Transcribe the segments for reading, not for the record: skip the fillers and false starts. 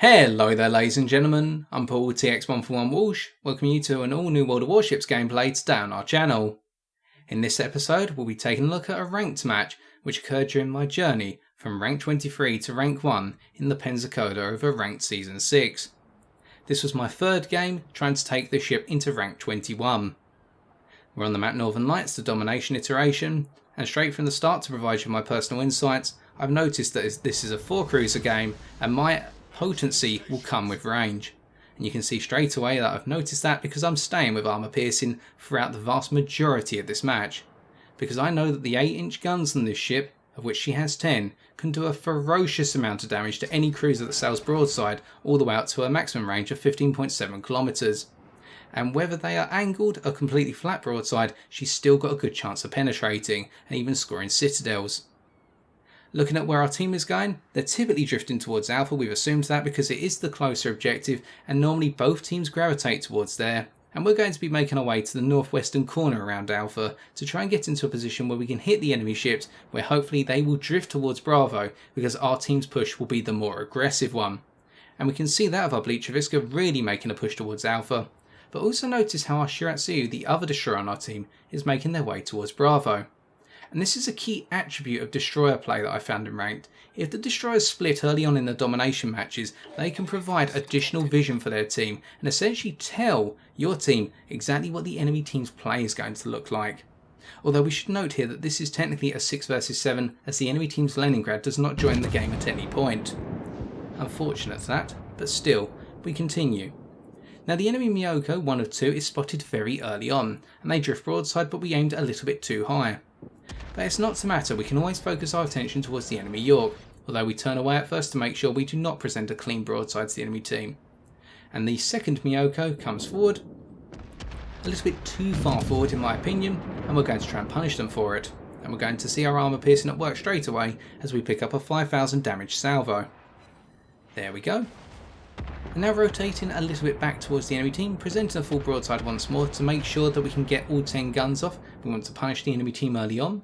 Hello there ladies and gentlemen, I'm Paul TX141 Walsh, welcoming you to an all new World of Warships gameplay today on our channel. In this episode we'll be taking a look at a ranked match which occurred during my journey from rank 23 to rank 1 in the Pensacola over ranked season 6. This was my third game trying to take the ship into rank 21. We're on the map Northern Lights, the domination iteration, and straight from the start to provide you my personal insights, I've noticed that this is a 4-cruiser game and my potency will come with range. And you can see straight away that I've noticed that because I'm staying with armour piercing throughout the vast majority of this match. Because I know that the 8-inch guns on this ship, of which she has 10, can do a ferocious amount of damage to any cruiser that sails broadside all the way up to a maximum range of 15.7 kilometres. And whether they are angled or completely flat broadside, she's still got a good chance of penetrating and even scoring citadels. Looking at where our team is going, they're typically drifting towards Alpha. We've assumed that because it is the closer objective and normally both teams gravitate towards there. And we're going to be making our way to the northwestern corner around Alpha to try and get into a position where we can hit the enemy ships, where hopefully they will drift towards Bravo because our team's push will be the more aggressive one. And we can see that of our Bleacher really making a push towards Alpha. But also notice how our Shiratsuyu, the other destroyer on our team, is making their way towards Bravo. And this is a key attribute of destroyer play that I found in ranked. If the destroyers split early on in the domination matches, they can provide additional vision for their team and essentially tell your team exactly what the enemy team's play is going to look like. Although we should note here that this is technically a 6 versus 7 as the enemy team's Leningrad does not join the game at any point. Unfortunate that, but still, we continue. Now the enemy Miyoko, 1 of 2, is spotted very early on, and they drift broadside but we aimed a little bit too high. But it's not to matter, we can always focus our attention towards the enemy York, although we turn away at first to make sure we do not present a clean broadside to the enemy team. And the second Miyoko comes forward, a little bit too far forward in my opinion, and we're going to try and punish them for it. And we're going to see our armour piercing at work straight away as we pick up a 5,000 damage salvo. There we go. And now rotating a little bit back towards the enemy team, presenting a full broadside once more to make sure that we can get all 10 guns off. We want to punish the enemy team early on.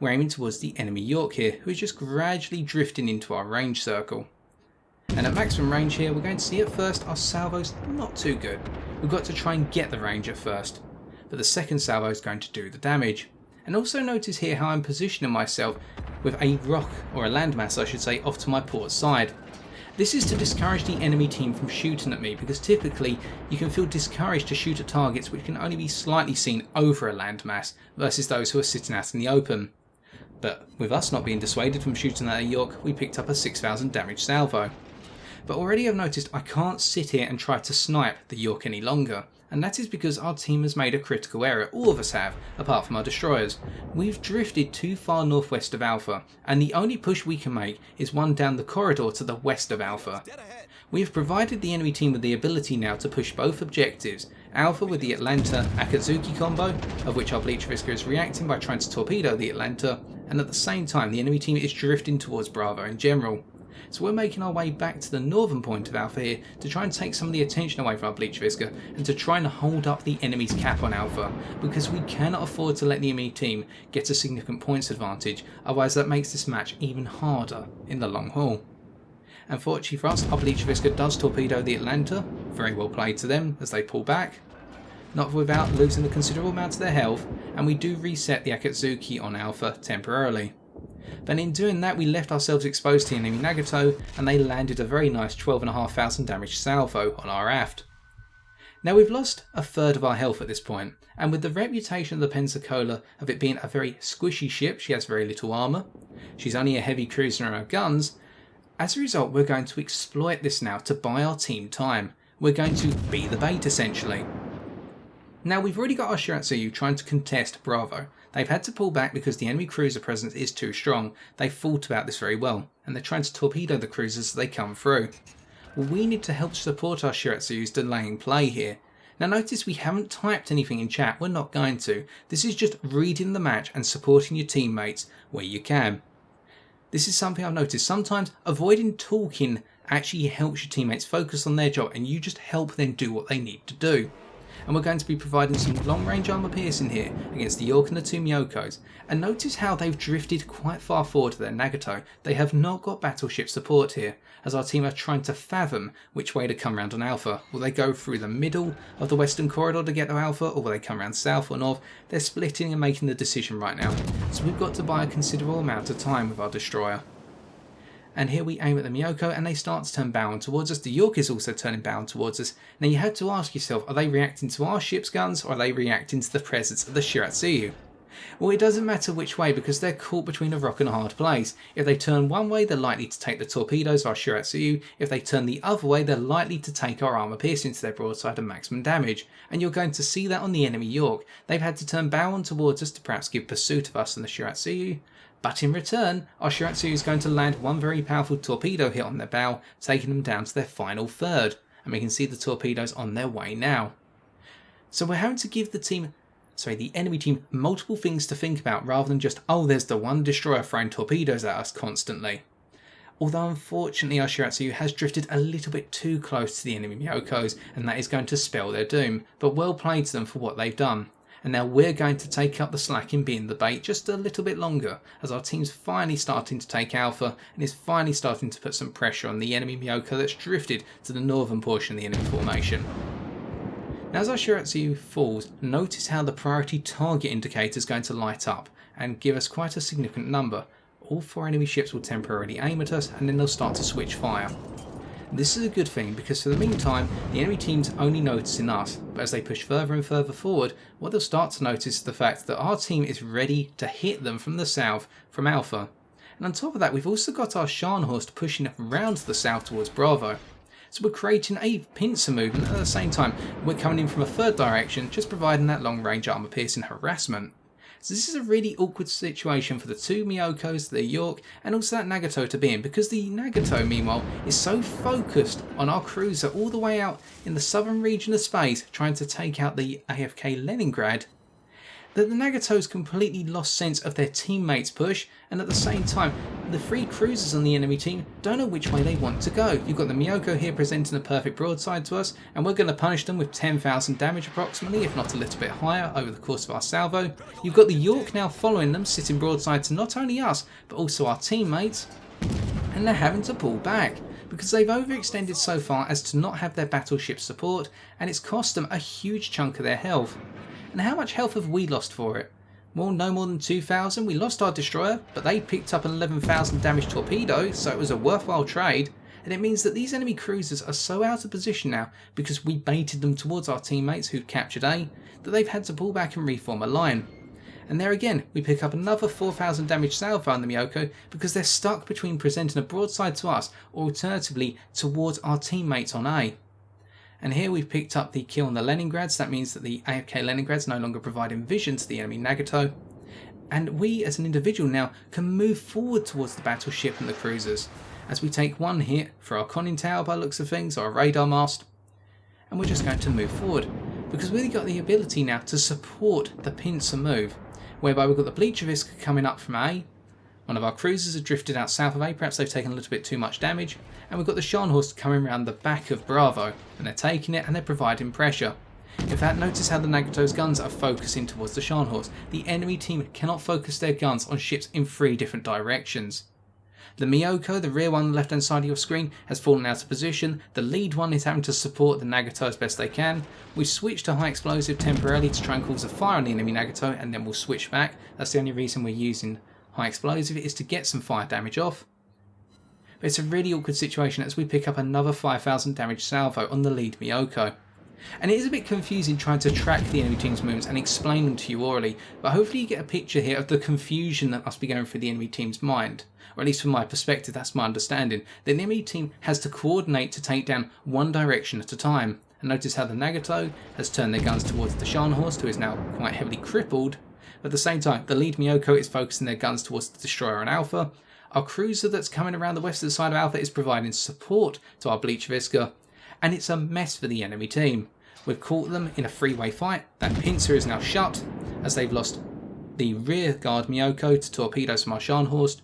We're aiming towards the enemy York here, who is just gradually drifting into our range circle. And at maximum range here, we're going to see at first our salvo's not too good. We've got to try and get the range at first, but the second salvo is going to do the damage. And also notice here how I'm positioning myself with a rock, or a landmass I should say, off to my port side. This is to discourage the enemy team from shooting at me, because typically you can feel discouraged to shoot at targets which can only be slightly seen over a landmass versus those who are sitting out in the open. But with us not being dissuaded from shooting at a York, we picked up a 6,000 damage salvo. But already I've noticed I can't sit here and try to snipe the York any longer, and that is because our team has made a critical error, all of us have, apart from our destroyers. We've drifted too far northwest of Alpha, and the only push we can make is one down the corridor to the west of Alpha. We have provided the enemy team with the ability now to push both objectives, Alpha with the Atlanta-Akatsuki combo, of which our Bleacher is reacting by trying to torpedo the Atlanta, and at the same time the enemy team is drifting towards Bravo in general. So we're making our way back to the northern point of Alpha here to try and take some of the attention away from our Bleacher and to try and hold up the enemy's cap on Alpha, because we cannot afford to let the enemy team get a significant points advantage, otherwise that makes this match even harder in the long haul. Unfortunately for us, our Bleacher does torpedo the Atlanta, very well played to them as they pull back, not without losing a considerable amount of their health, and we do reset the Akatsuki on Alpha temporarily. But in doing that we left ourselves exposed to the enemy Nagato, and they landed a very nice 12,500 damage salvo on our aft. Now we've lost a third of our health at this point, and with the reputation of the Pensacola of it being a very squishy ship, she has very little armour, she's only a heavy cruiser on her guns. As a result, we're going to exploit this now to buy our team time. We're going to be the bait essentially. Now we've already got our Shiratsuyu trying to contest Bravo. They've had to pull back because the enemy cruiser presence is too strong. They've thought about this very well, and they're trying to torpedo the cruisers as they come through. Well, we need to help support our Shiratsuyu's delaying play here. Now notice we haven't typed anything in chat, we're not going to. This is just reading the match and supporting your teammates where you can. This is something I've noticed. Sometimes avoiding talking actually helps your teammates focus on their job and you just help them do what they need to do. And we're going to be providing some long range armour piercing here against the York and the 2 Myokos. And notice how they've drifted quite far forward to their Nagato. They have not got battleship support here, as our team are trying to fathom which way to come round on Alpha. Will they go through the middle of the western corridor to get to Alpha, or will they come around south or north? They're splitting and making the decision right now. So we've got to buy a considerable amount of time with our destroyer. And here we aim at the Myoko and they start to turn bound towards us. The York is also turning bound towards us. Now you have to ask yourself, are they reacting to our ship's guns or are they reacting to the presence of the Shiratsuyu? Well, it doesn't matter which way because they're caught between a rock and a hard place. If they turn one way, they're likely to take the torpedoes of our Shiratsuyu. If they turn the other way, they're likely to take our armour piercing to their broadside and maximum damage. And you're going to see that on the enemy York. They've had to turn bow on towards us to perhaps give pursuit of us and the Shiratsuyu. But in return, our Shiratsuyu is going to land one very powerful torpedo hit on their bow, taking them down to their final third. And we can see the torpedoes on their way now. So we're having to give the enemy team multiple things to think about rather than just, oh, there's the one destroyer throwing torpedoes at us constantly. Although unfortunately our Shiratsuyu has drifted a little bit too close to the enemy Myokos, and that is going to spell their doom. But well played to them for what they've done. And now we're going to take up the slack in being the bait just a little bit longer, as our team's finally starting to take Alpha and is finally starting to put some pressure on the enemy Myoko that's drifted to the northern portion of the enemy formation. Now as our Shiratsuyu falls, notice how the priority target indicator is going to light up and give us quite a significant number. All 4 enemy ships will temporarily aim at us and then they'll start to switch fire. This is a good thing because for the meantime the enemy team's only noticing us, but as they push further and further forward, what they'll start to notice is the fact that our team is ready to hit them from the south from Alpha. And on top of that we've also got our Scharnhorst pushing round to the south towards Bravo. So we're creating a pincer movement at the same time we're coming in from a third direction, just providing that long range armour piercing harassment. So this is a really awkward situation for the 2 Myokos, the York, and also that Nagato to be in, because the Nagato, meanwhile, is so focused on our cruiser all the way out in the southern region of space, trying to take out the AFK Leningrad, that the Nagato's completely lost sense of their teammates' push, and at the same time, the 3 cruisers on the enemy team don't know which way they want to go. You've got the Myoko here presenting a perfect broadside to us, and we're going to punish them with 10,000 damage approximately, if not a little bit higher, over the course of our salvo. You've got the York now following them, sitting broadside to not only us, but also our teammates, and they're having to pull back, because they've overextended so far as to not have their battleship support, and it's cost them a huge chunk of their health. And how much health have we lost for it? Well, no more than 2,000. We lost our destroyer, but they picked up an 11,000 damage torpedo, so it was a worthwhile trade. And it means that these enemy cruisers are so out of position now, because we baited them towards our teammates who'd captured A, that they've had to pull back and reform a line. And there again, we pick up another 4,000 damage salvo on the Myoko, because they're stuck between presenting a broadside to us, or alternatively towards our teammates on A. And here we've picked up the kill on the Leningrads. That means that the AFK Leningrad's no longer providing vision to the enemy Nagato. And we as an individual now can move forward towards the battleship and the cruisers, as we take one hit for our conning tower by looks of things, or our radar mast, and we're just going to move forward, because we've got the ability now to support the pincer move, whereby we've got the Bleachervisk coming up from A. One of our cruisers have drifted out south of A, perhaps they've taken a little bit too much damage, and we've got the Scharnhorst coming around the back of Bravo, and they're taking it and they're providing pressure. In fact, notice how the Nagato's guns are focusing towards the Scharnhorst. The enemy team cannot focus their guns on ships in 3 different directions. The Myoko, the rear one on the left hand side of your screen, has fallen out of position. The lead one is having to support the Nagato as best they can. We switch to high explosive temporarily to try and cause a fire on the enemy Nagato, and then we'll switch back. That's the only reason we're using high explosive, is to get some fire damage off. But it's a really awkward situation as we pick up another 5,000 damage salvo on the lead Myoko. And it is a bit confusing trying to track the enemy team's movements and explain them to you orally, but hopefully you get a picture here of the confusion that must be going through the enemy team's mind. Or at least from my perspective, that's my understanding. The enemy team has to coordinate to take down one direction at a time. And notice how the Nagato has turned their guns towards the Scharnhorst, who is now quite heavily crippled. At the same time, the lead Myoko is focusing their guns towards the destroyer on Alpha. Our cruiser that's coming around the western side of Alpha is providing support to our Bleacherviska, and it's a mess for the enemy team. We've caught them in a 3-way fight. That pincer is now shut, as they've lost the rear guard Myoko to torpedoes from our Scharnhorst,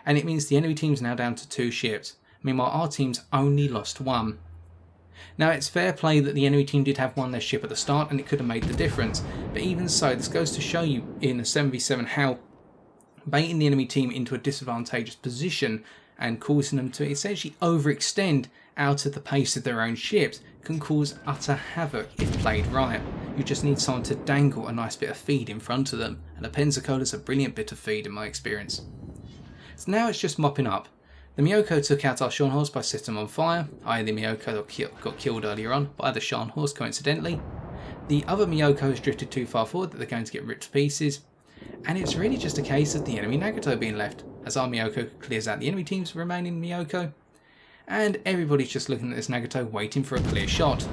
and it means the enemy team's now down to 2 ships. Meanwhile, our team's only lost 1. Now it's fair play that the enemy team did have won their ship at the start and it could have made the difference, but even so this goes to show you in a 7v7 how baiting the enemy team into a disadvantageous position and causing them to essentially overextend out of the pace of their own ships can cause utter havoc if played right. You just need someone to dangle a nice bit of feed in front of them, and a Pensacola is a brilliant bit of feed in my experience. So now it's just mopping up. The Miyoko took out our Scharnhorst by setting them on fire, i.e. the Miyoko got killed earlier on by the Scharnhorst coincidentally. The other Miyoko has drifted too far forward that they're going to get ripped to pieces, and it's really just a case of the enemy Nagato being left, as our Miyoko clears out the enemy team's remaining Miyoko, and everybody's just looking at this Nagato waiting for a clear shot.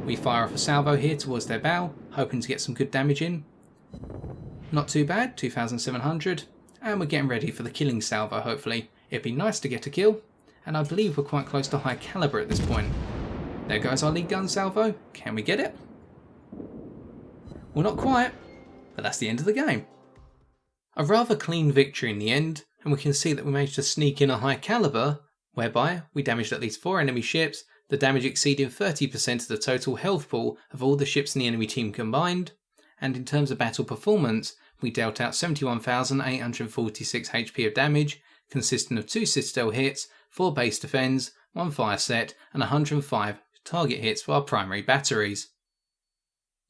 We fire off a salvo here towards their bow, hoping to get some good damage in. Not too bad, 2,700, and we're getting ready for the killing salvo hopefully. It'd be nice to get a kill, and I believe we're quite close to high caliber at this point. There goes our lead gun salvo, can we get it? Well, not quite, but that's the end of the game. A rather clean victory in the end, and we can see that we managed to sneak in a high caliber, whereby we damaged at least 4 enemy ships, the damage exceeding 30% of the total health pool of all the ships in the enemy team combined, and in terms of battle performance, we dealt out 71,846 HP of damage, consisting of 2 Citadel hits, 4 base defends, 1 fire set, and 105 target hits for our primary batteries.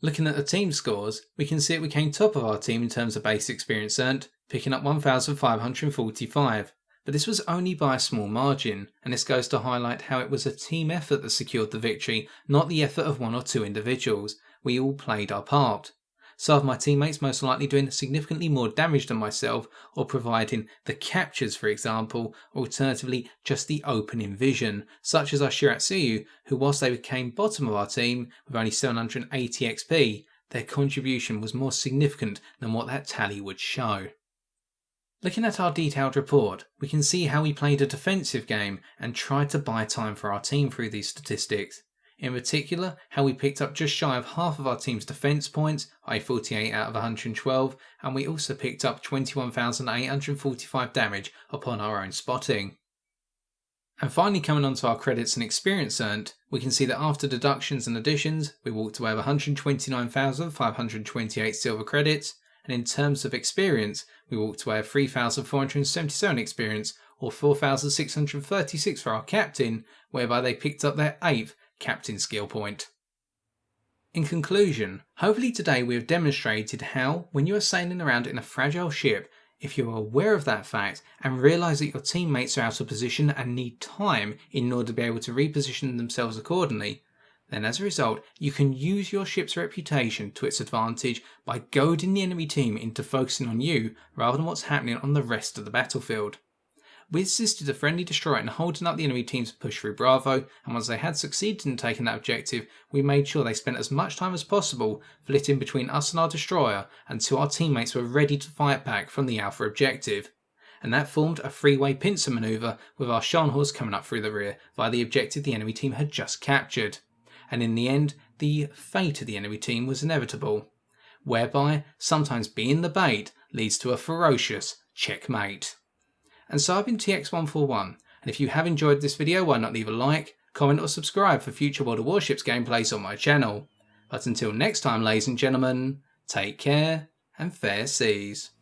Looking at the team scores, we can see that we came top of our team in terms of base experience earned, picking up 1,545, but this was only by a small margin, and this goes to highlight how it was a team effort that secured the victory, not the effort of 1 or 2 individuals. We all played our part. Some of my teammates most likely doing significantly more damage than myself, or providing the captures for example, or alternatively just the opening vision, such as our Shiratsuyu, who whilst they became bottom of our team with only 780 XP, their contribution was more significant than what that tally would show. Looking at our detailed report, we can see how we played a defensive game and tried to buy time for our team through these statistics. In particular, how we picked up just shy of half of our team's defence points, i.e. 48 out of 112, and we also picked up 21,845 damage upon our own spotting. And finally, coming on to our credits and experience earned, we can see that after deductions and additions, we walked away with 129,528 silver credits, and in terms of experience, we walked away with 3,477 experience, or 4,636 for our captain, whereby they picked up their 8th captain skill point. In conclusion, hopefully today we have demonstrated how, when you are sailing around in a fragile ship, if you are aware of that fact and realise that your teammates are out of position and need time in order to be able to reposition themselves accordingly, then as a result you can use your ship's reputation to its advantage by goading the enemy team into focusing on you rather than what's happening on the rest of the battlefield. We assisted the friendly destroyer in holding up the enemy team's push through Bravo, and once they had succeeded in taking that objective, we made sure they spent as much time as possible flitting between us and our destroyer until our teammates were ready to fight back from the Alpha objective. And that formed a 3-way pincer manoeuvre with our Scharnhorst coming up through the rear via the objective the enemy team had just captured. And in the end, the fate of the enemy team was inevitable, whereby sometimes being the bait leads to a ferocious checkmate. And so I've been TX141, and if you have enjoyed this video, why not leave a like, comment or subscribe for future World of Warships gameplays on my channel. But until next time, ladies and gentlemen, take care and fair seas.